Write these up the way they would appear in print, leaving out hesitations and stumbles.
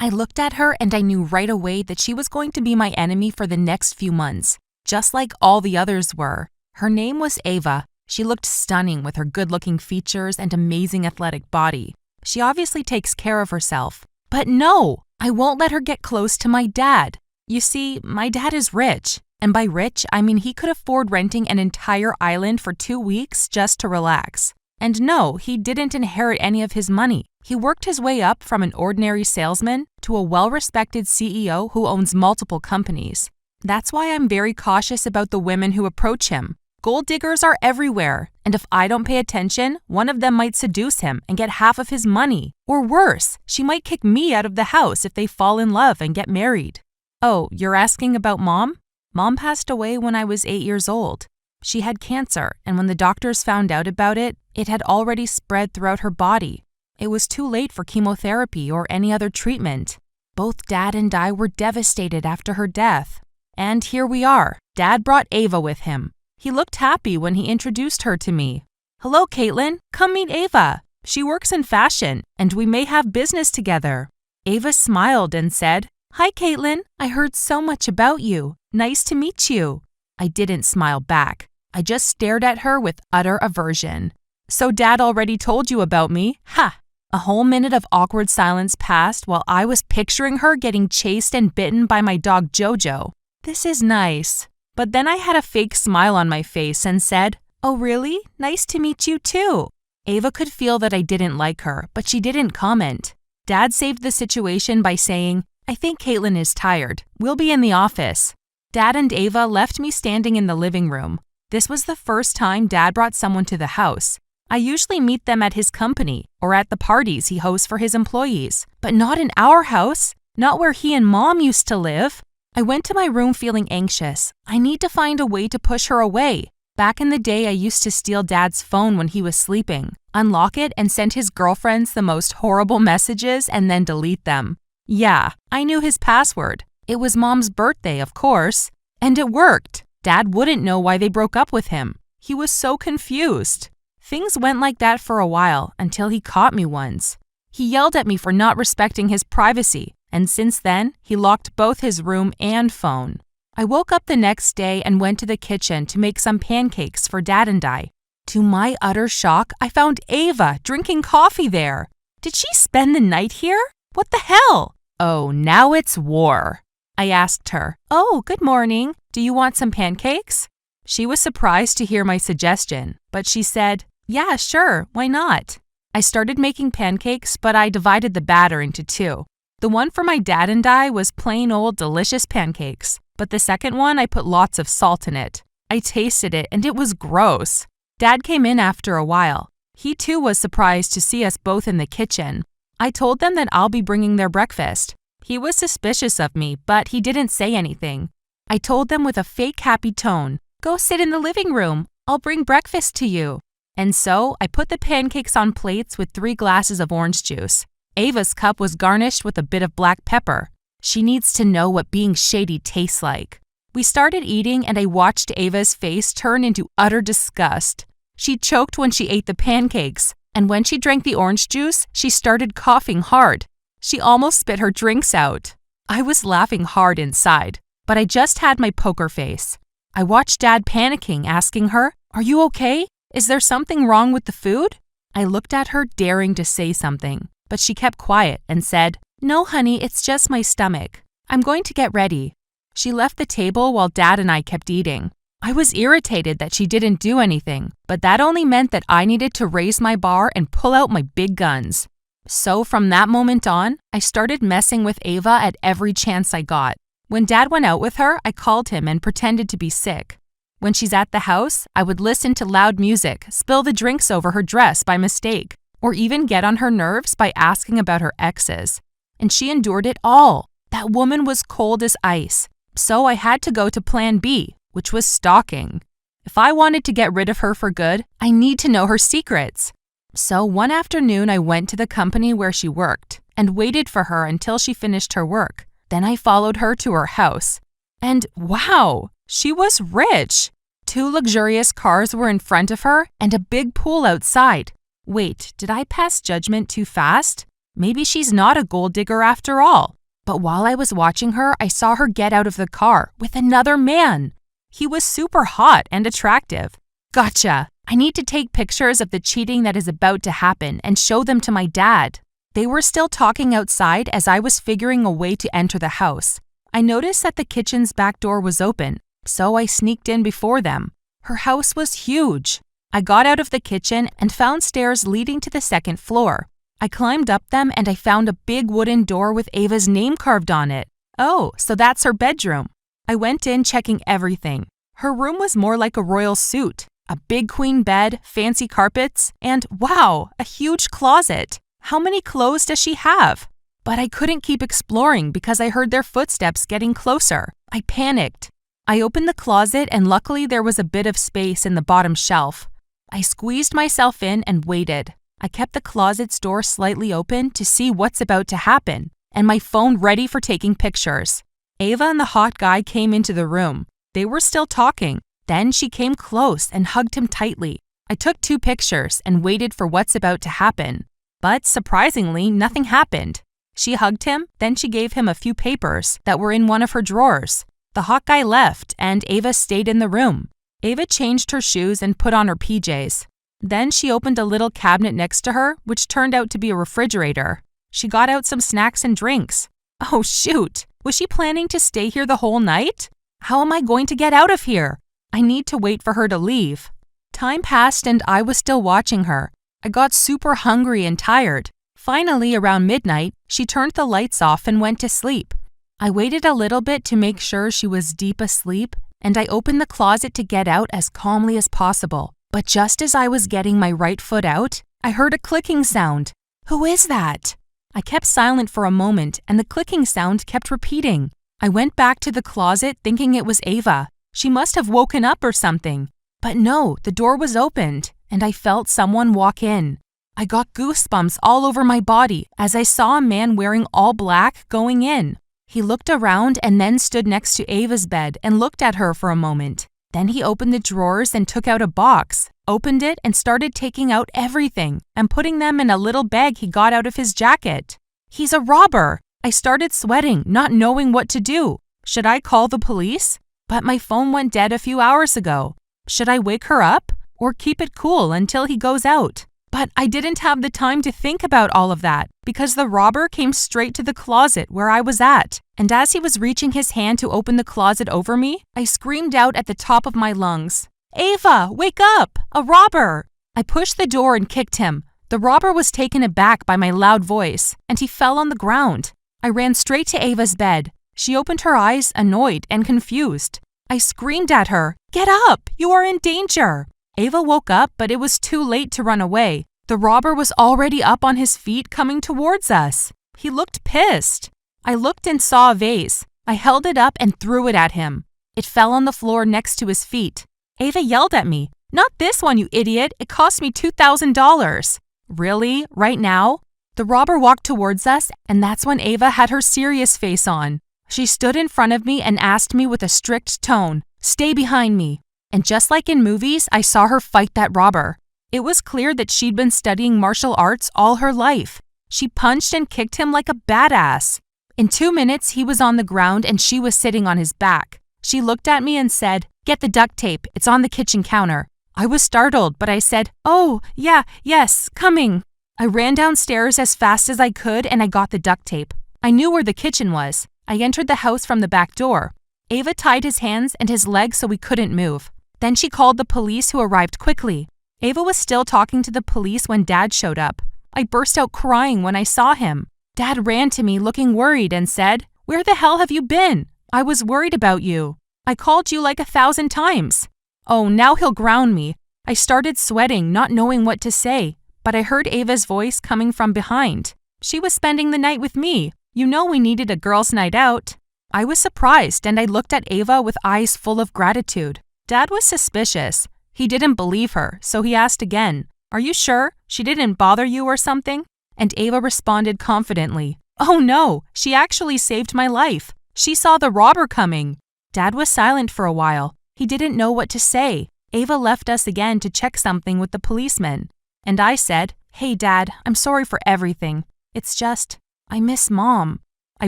I looked at her and I knew right away that she was going to be my enemy for the next few months, just like all the others were. Her name was Ava. She looked stunning with her good-looking features and amazing athletic body. She obviously takes care of herself. But no, I won't let her get close to my dad. You see, my dad is rich. And by rich, I mean he could afford renting an entire island for 2 weeks just to relax. And no, he didn't inherit any of his money. He worked his way up from an ordinary salesman to a well-respected CEO who owns multiple companies. That's why I'm very cautious about the women who approach him. Gold diggers are everywhere, and if I don't pay attention, one of them might seduce him and get half of his money. Or worse, she might kick me out of the house if they fall in love and get married. Oh, you're asking about Mom? Mom passed away when I was 8 years old. She had cancer, and when the doctors found out about it, it had already spread throughout her body. It was too late for chemotherapy or any other treatment. Both Dad and I were devastated after her death. And here we are. Dad brought Ava with him. He looked happy when he introduced her to me. Hello, Caitlin. Come meet Ava. She works in fashion, and we may have business together. Ava smiled and said, Hi, Caitlin. I heard so much about you. Nice to meet you. I didn't smile back. I just stared at her with utter aversion. So Dad already told you about me? Ha! A whole minute of awkward silence passed while I was picturing her getting chased and bitten by my dog Jojo. This is nice. But then I had a fake smile on my face and said, Oh, really? Nice to meet you too. Ava could feel that I didn't like her, but she didn't comment. Dad saved the situation by saying, I think Caitlin is tired. We'll be in the office. Dad and Ava left me standing in the living room. This was the first time Dad brought someone to the house. I usually meet them at his company or at the parties he hosts for his employees, but not in our house, not where he and Mom used to live. I went to my room feeling anxious. I need to find a way to push her away. Back in the day, I used to steal Dad's phone when he was sleeping, unlock it, and send his girlfriends the most horrible messages and then delete them. Yeah, I knew his password. It was Mom's birthday, of course. And it worked. Dad wouldn't know why they broke up with him. He was so confused. Things went like that for a while until he caught me once. He yelled at me for not respecting his privacy, and since then, he locked both his room and phone. I woke up the next day and went to the kitchen to make some pancakes for Dad and I. To my utter shock, I found Ava drinking coffee there. Did she spend the night here? What the hell? Oh, now it's war. I asked her, Oh, good morning. Do you want some pancakes? She was surprised to hear my suggestion, but she said, Yeah, sure, why not? I started making pancakes, but I divided the batter into 2. The one for my dad and I was plain old delicious pancakes, but the second one I put lots of salt in it. I tasted it and it was gross. Dad came in after a while. He too was surprised to see us both in the kitchen. I told them that I'll be bringing their breakfast. He was suspicious of me, but he didn't say anything. I told them with a fake happy tone, Go sit in the living room. I'll bring breakfast to you. And so I put the pancakes on plates with 3 glasses of orange juice. Ava's cup was garnished with a bit of black pepper. She needs to know what being shady tastes like. We started eating and I watched Ava's face turn into utter disgust. She choked when she ate the pancakes, and when she drank the orange juice, she started coughing hard. She almost spit her drinks out. I was laughing hard inside, but I just had my poker face. I watched Dad panicking, asking her, Are you okay? Is there something wrong with the food? I looked at her, daring to say something, but she kept quiet and said, No, honey, it's just my stomach. I'm going to get ready. She left the table while Dad and I kept eating. I was irritated that she didn't do anything, but that only meant that I needed to raise my bar and pull out my big guns. So from that moment on, I started messing with Ava at every chance I got. When Dad went out with her, I called him and pretended to be sick. When she's at the house, I would listen to loud music, spill the drinks over her dress by mistake, or even get on her nerves by asking about her exes. And she endured it all. That woman was cold as ice. So I had to go to plan B, which was stalking. If I wanted to get rid of her for good, I need to know her secrets. So one afternoon, I went to the company where she worked and waited for her until she finished her work. Then I followed her to her house. And wow, she was rich. 2 luxurious cars were in front of her and a big pool outside. Wait, did I pass judgment too fast? Maybe she's not a gold digger after all. But while I was watching her, I saw her get out of the car with another man. He was super hot and attractive. Gotcha! I need to take pictures of the cheating that is about to happen and show them to my dad. They were still talking outside as I was figuring a way to enter the house. I noticed that the kitchen's back door was open, so I sneaked in before them. Her house was huge. I got out of the kitchen and found stairs leading to the second floor. I climbed up them and I found a big wooden door with Ava's name carved on it. Oh, so that's her bedroom. I went in checking everything. Her room was more like a royal suite. A big queen bed, fancy carpets, and wow, a huge closet. How many clothes does she have? But I couldn't keep exploring because I heard their footsteps getting closer. I panicked. I opened the closet and luckily there was a bit of space in the bottom shelf. I squeezed myself in and waited. I kept the closet's door slightly open to see what's about to happen, and my phone ready for taking pictures. Ava and the hot guy came into the room. They were still talking. Then she came close and hugged him tightly. I took 2 pictures and waited for what's about to happen. But surprisingly, nothing happened. She hugged him, then she gave him a few papers that were in one of her drawers. The hot guy left, and Ava stayed in the room. Ava changed her shoes and put on her PJs. Then she opened a little cabinet next to her, which turned out to be a refrigerator. She got out some snacks and drinks. Oh shoot! Was she planning to stay here the whole night? How am I going to get out of here? I need to wait for her to leave. Time passed and I was still watching her. I got super hungry and tired. Finally, around midnight, she turned the lights off and went to sleep. I waited a little bit to make sure she was deep asleep, and I opened the closet to get out as calmly as possible. But just as I was getting my right foot out, I heard a clicking sound. Who is that? I kept silent for a moment, and the clicking sound kept repeating. I went back to the closet thinking it was Ava. She must have woken up or something. But no, the door was opened, and I felt someone walk in. I got goosebumps all over my body as I saw a man wearing all black going in. He looked around and then stood next to Ava's bed and looked at her for a moment. Then he opened the drawers and took out a box, opened it and started taking out everything and putting them in a little bag he got out of his jacket. He's a robber! I started sweating, not knowing what to do. Should I call the police? But my phone went dead a few hours ago. Should I wake her up or keep it cool until he goes out? But I didn't have the time to think about all of that because the robber came straight to the closet where I was at. And as he was reaching his hand to open the closet over me, I screamed out at the top of my lungs, "Ava, wake up! A robber!" I pushed the door and kicked him. The robber was taken aback by my loud voice, and he fell on the ground. I ran straight to Ava's bed. She opened her eyes, annoyed and confused. I screamed at her, "Get up! You are in danger!" Ava woke up, but it was too late to run away. The robber was already up on his feet coming towards us. He looked pissed. I looked and saw a vase. I held it up and threw it at him. It fell on the floor next to his feet. Ava yelled at me, "Not this one, you idiot! It cost me $2,000. Really? Right now? The robber walked towards us, and that's when Ava had her serious face on. She stood in front of me and asked me with a strict tone, "Stay behind me." And just like in movies, I saw her fight that robber. It was clear that she'd been studying martial arts all her life. She punched and kicked him like a badass. In 2 minutes, he was on the ground and she was sitting on his back. She looked at me and said, "Get the duct tape. It's on the kitchen counter." I was startled, but I said, "Oh, yes, coming." I ran downstairs as fast as I could and I got the duct tape. I knew where the kitchen was. I entered the house from the back door. Ava tied his hands and his legs so we couldn't move. Then she called the police who arrived quickly. Ava was still talking to the police when Dad showed up. I burst out crying when I saw him. Dad ran to me looking worried and said, "Where the hell have you been? I was worried about you. I called you like 1,000 times. Oh, now he'll ground me. I started sweating, not knowing what to say, but I heard Ava's voice coming from behind. She was spending the night with me. You know we needed a girls' night out. I was surprised and I looked at Ava with eyes full of gratitude. Dad was suspicious. He didn't believe her, so he asked again, "Are you sure? She didn't bother you or something?" And Ava responded confidently, "Oh no, she actually saved my life. She saw the robber coming." Dad was silent for a while. He didn't know what to say. Ava left us again to check something with the policeman. And I said, "Hey Dad, I'm sorry for everything. It's just, I miss Mom. I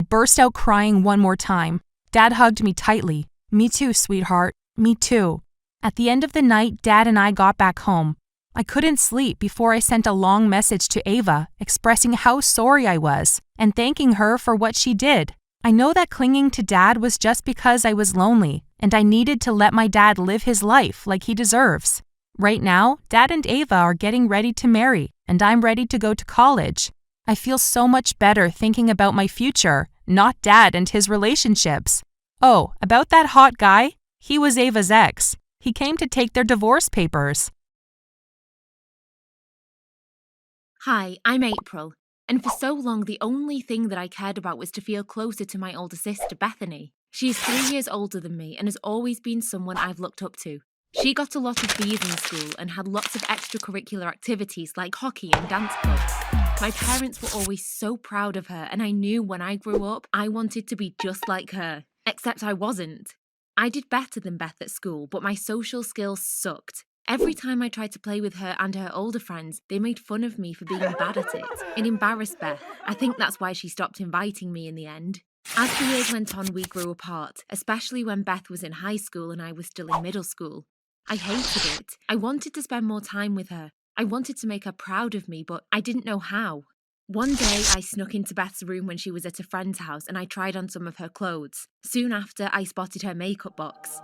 burst out crying one more time. Dad hugged me tightly. Me too, sweetheart. Me too. At the end of the night, Dad and I got back home. I couldn't sleep before I sent a long message to Ava expressing how sorry I was and thanking her for what she did. I know that clinging to Dad was just because I was lonely and I needed to let my dad live his life like he deserves. Right now, Dad and Ava are getting ready to marry and I'm ready to go to college. I feel so much better thinking about my future, not Dad and his relationships. Oh, about that hot guy? He was Ava's ex. He came to take their divorce papers. Hi, I'm April, and for so long the only thing that I cared about was to feel closer to my older sister, Bethany. She is 3 years older than me and has always been someone I've looked up to. She got a lot of B's in school and had lots of extracurricular activities like hockey and dance clubs. My parents were always so proud of her, and I knew when I grew up I wanted to be just like her, except I wasn't. I did better than Beth at school, but my social skills sucked. Every time I tried to play with her and her older friends, they made fun of me for being bad at it. It embarrassed Beth. I think that's why she stopped inviting me in the end. As the years went on, we grew apart, especially when Beth was in high school and I was still in middle school. I hated it. I wanted to spend more time with her. I wanted to make her proud of me, but I didn't know how. One day, I snuck into Beth's room when she was at a friend's house and I tried on some of her clothes. Soon after, I spotted her makeup box.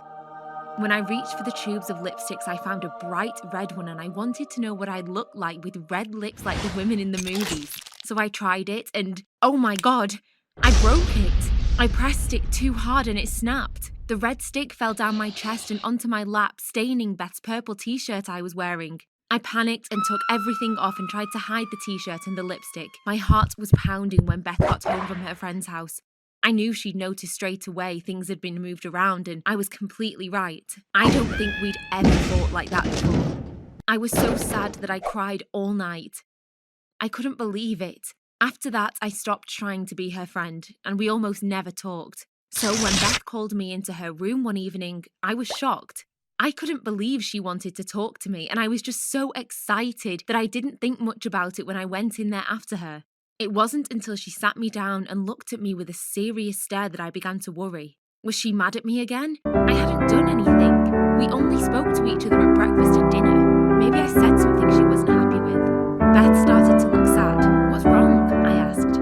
When I reached for the tubes of lipsticks, I found a bright red one and I wanted to know what I'd look like with red lips like the women in the movies. So I tried it and, oh my god, I broke it. I pressed it too hard and it snapped. The red stick fell down my chest and onto my lap, staining Beth's purple t-shirt I was wearing. I panicked and took everything off and tried to hide the t-shirt and the lipstick. My heart was pounding when Beth got home from her friend's house. I knew she'd noticed straight away things had been moved around and I was completely right. I don't think we'd ever fought like that before. I was so sad that I cried all night. I couldn't believe it. After that, I stopped trying to be her friend and we almost never talked. So when Beth called me into her room one evening, I was shocked. I couldn't believe she wanted to talk to me and I was just so excited that I didn't think much about it when I went in there after her. It wasn't until she sat me down and looked at me with a serious stare that I began to worry. Was she mad at me again? I hadn't done anything. We only spoke to each other at breakfast and dinner. Maybe I said something she wasn't happy with. Beth started to look sad. What's wrong? I asked.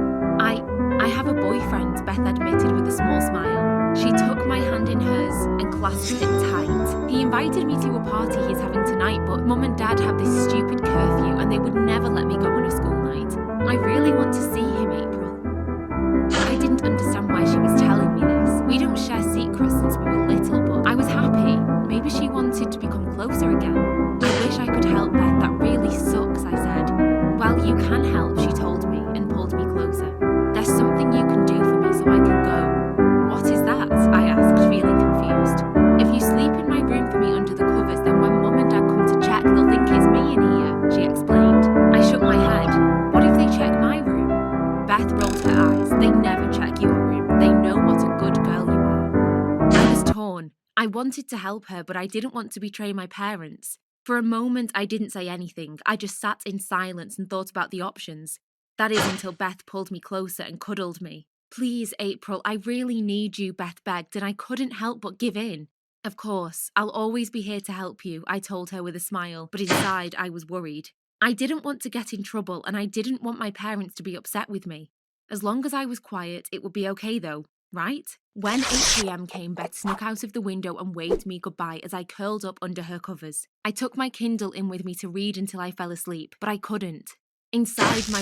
I have a boyfriend, Beth admitted with a small smile. She took my hand in hers and clasped it tight. He invited me to a party he's having tonight, but Mum and Dad have this stupid curfew and they would never let me go on a school night. I really want to see him, April. I didn't understand why she was telling me this. We don't share secrets since we were little, but I was happy. Maybe she wanted to become closer again. I wish I could help, Beth. That really sucks, I said. Well, you can help, she told me and pulled me closer. There's something you can do for me so I can go. What is that? I asked, feeling confused. If you sleep in my room for me under the covers, then when Mum and Dad come to check, they'll think it's me in here, she explained. I shook my head. What if they check my room? Beth rolled her eyes. They never check your room. They know what a good girl you are. I was torn. I wanted to help her, but I didn't want to betray my parents. For a moment, I didn't say anything. I just sat in silence and thought about the options. That is until Beth pulled me closer and cuddled me. Please, April, I really need you, Beth begged, and I couldn't help but give in. Of course, I'll always be here to help you, I told her with a smile, but inside I was worried. I didn't want to get in trouble, and I didn't want my parents to be upset with me. As long as I was quiet, it would be okay though, right? When 8 p.m. came, Beth snuck out of the window and waved me goodbye as I curled up under her covers. I took my Kindle in with me to read until I fell asleep, but I couldn't. Inside my